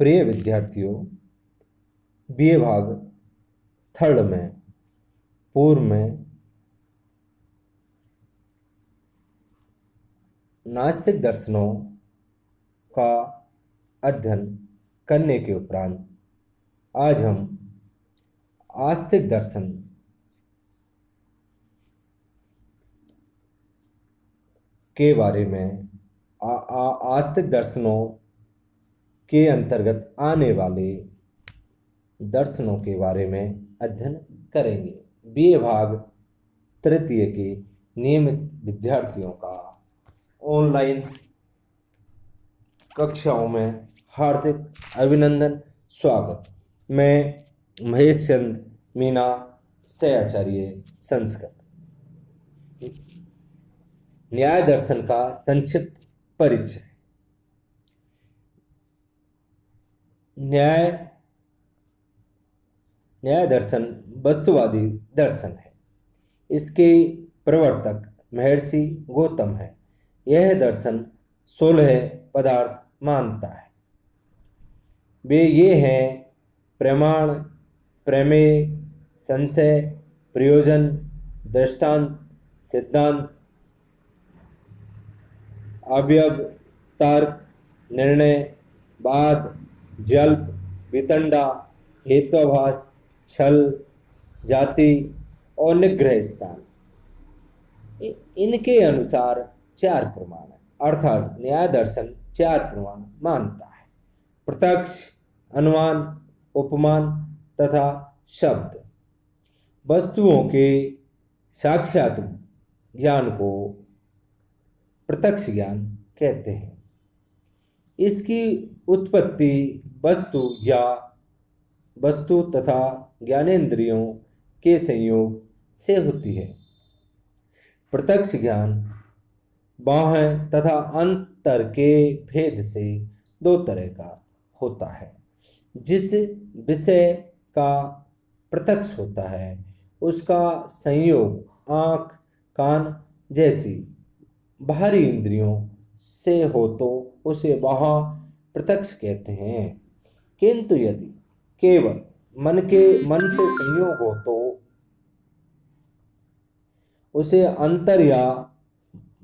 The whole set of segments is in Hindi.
प्रिय विद्यार्थियों, बीए भाग थर्ड में पूर्व में नास्तिक दर्शनों का अध्ययन करने के उपरांत आज हम आस्तिक दर्शन के बारे में आस्तिक दर्शनों के अंतर्गत आने वाले दर्शनों के बारे में अध्ययन करेंगे। बीए भाग तृतीय के नियमित विद्यार्थियों का ऑनलाइन कक्षाओं में हार्दिक अभिनंदन, स्वागत। मैं महेश चंद्र मीना, सहआचार्य संस्कृत। न्याय दर्शन का संक्षिप्त परिचय। न्याय दर्शन वस्तुवादी दर्शन है। इसके प्रवर्तक महर्षि गौतम है। यह दर्शन 16 पदार्थ मानता है। वे ये हैं: प्रमाण, प्रमेय, संशय, प्रयोजन, दृष्टांत, सिद्धांत, अवयव, तर्क, निर्णय, वाद, जल्प, वितंडा, हेत्वाभास, छल, जाति और निग्रह स्थान। इनके अनुसार 4 प्रमाण है, अर्थात न्याय दर्शन 4 प्रमाण मानता है: प्रत्यक्ष, अनुमान, उपमान तथा शब्द। वस्तुओं के साक्षात ज्ञान को प्रत्यक्ष ज्ञान कहते हैं। इसकी उत्पत्ति वस्तु तथा ज्ञानेंद्रियों के संयोग से होती है। प्रत्यक्ष ज्ञान बाह्य तथा अंतर के भेद से 2 तरह का होता है। जिस विषय का प्रत्यक्ष होता है उसका संयोग आँख, कान जैसी बाहरी इंद्रियों से हो तो उसे बाह्य प्रत्यक्ष कहते हैं। किंतु यदि केवल मन से संयोग हो तो उसे अंतर या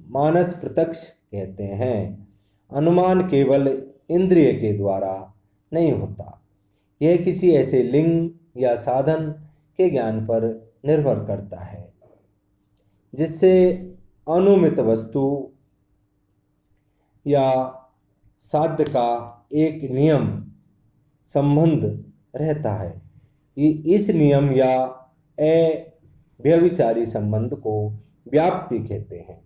मानस प्रत्यक्ष कहते हैं। अनुमान केवल इंद्रिय के द्वारा नहीं होता। यह किसी ऐसे लिंग या साधन के ज्ञान पर निर्भर करता है जिससे अनुमित वस्तु या साध्य का एक नियम संबंध रहता है। इस नियम या अव्यभिचारी संबंध को व्याप्ति कहते हैं।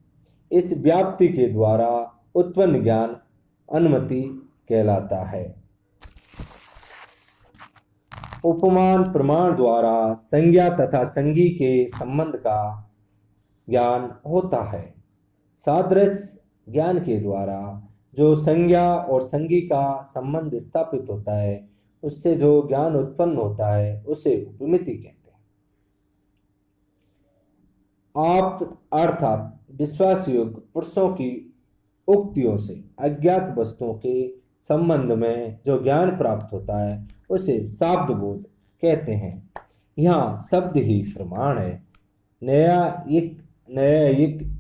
इस व्याप्ति के द्वारा उत्पन्न ज्ञान अनुमति कहलाता है। उपमान प्रमाण द्वारा संज्ञा तथा संगी के संबंध का ज्ञान होता है। सादृश्य ज्ञान के द्वारा जो संज्ञा और संगी का संबंध स्थापित होता है उससे जो ज्ञान उत्पन्न होता है उसे उपमिति कहते हैं। अर्थात विश्वास योग्य पुरुषों की उक्तियों से अज्ञात वस्तुओं के संबंध में जो ज्ञान प्राप्त होता है उसे शाब्द बोध कहते हैं। यहाँ शब्द ही प्रमाण है। न्यायिक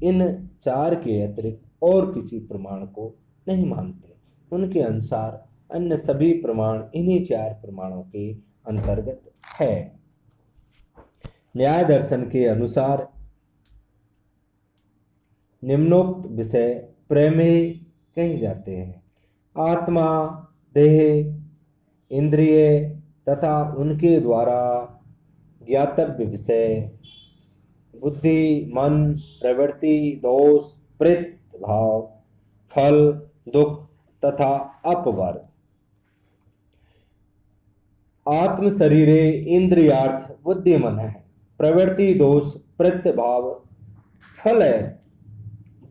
इन 4 के अतिरिक्त और किसी प्रमाण को नहीं मानते। उनके अनुसार अन्य सभी प्रमाण इन्हीं 4 प्रमाणों के अंतर्गत है। न्याय दर्शन के अनुसार निम्नोक्त विषय प्रमेय कहे जाते हैं: आत्मा, देह, इंद्रिय तथा उनके द्वारा ज्ञातव्य विषय, बुद्धि, मन, प्रवृत्ति, दोष, प्रेत भाव, फल, दुख तथा अपवर्ग। आत्म शरीरे इंद्रियार्थ बुद्धि मन है। प्रवृत्ति, दोष, प्रेत भाव, फल है,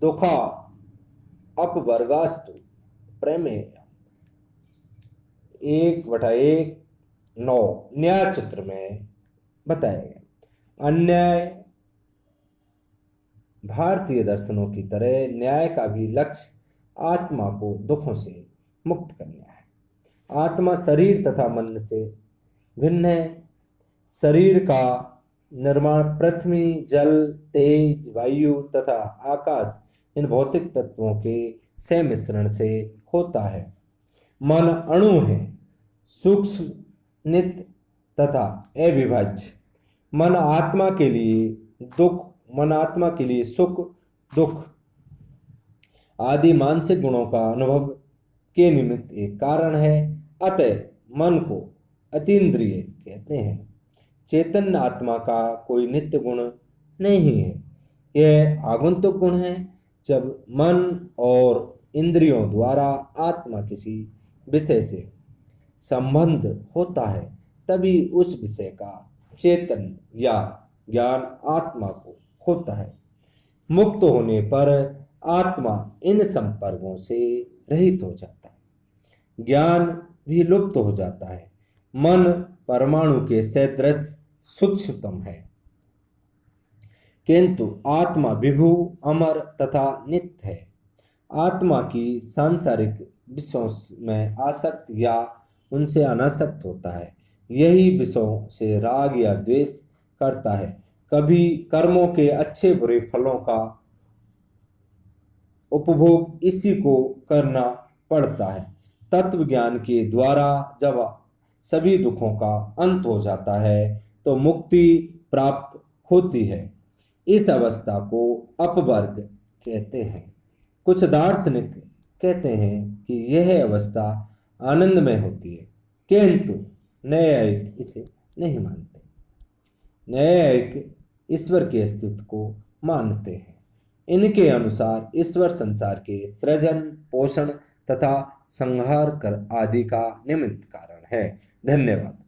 दुखा अपवर्गास्तु। प्रमेय 1/1 न्याय सूत्र में बताया गया। अन्याय भारतीय दर्शनों की तरह न्याय का भी लक्ष्य आत्मा को दुखों से मुक्त करना है। आत्मा शरीर तथा मन से भिन्न है। शरीर का निर्माण पृथ्वी, जल, तेज, वायु तथा आकाश इन भौतिक तत्वों के सम्मिश्रण से होता है। मन अणु है, सूक्ष्म, नित्य तथा अविभाज्य। मन आत्मा के लिए सुख, दुख आदि मानसिक गुणों का अनुभव के निमित्त एक कारण है। अतः मन को अतीन्द्रिय कहते हैं। चैतन्य आत्मा का कोई नित्य गुण नहीं है, यह आगंतुक गुण है। जब मन और इंद्रियों द्वारा आत्मा किसी विषय से संबंध होता है, तभी उस विषय का चेतन या ज्ञान आत्मा को होता है। मुक्त होने पर आत्मा इन संपर्कों से रहित हो जाता है, ज्ञान भी लुप्त हो जाता है। मन परमाणु के सदृश सूक्ष्मतम है, किंतु आत्मा विभु, अमर तथा नित्य है। आत्मा की सांसारिक विषयों में आसक्त या उनसे अनासक्त होता है। यही विषयों से राग या द्वेष करता है। कभी कर्मों के अच्छे बुरे फलों का उपभोग इसी को करना पड़ता है। तत्व ज्ञान के द्वारा जब सभी दुखों का अंत हो जाता है तो मुक्ति प्राप्त होती है। इस अवस्था को अपवर्ग कहते हैं। कुछ दार्शनिक कहते हैं कि यह अवस्था आनंदमय होती है, किंतु न्यायिक इसे नहीं मानते। न्यायिक ईश्वर के अस्तित्व को मानते हैं। इनके अनुसार ईश्वर संसार के सृजन, पोषण तथा संहार कर आदि का निमित्त कारण है। धन्यवाद।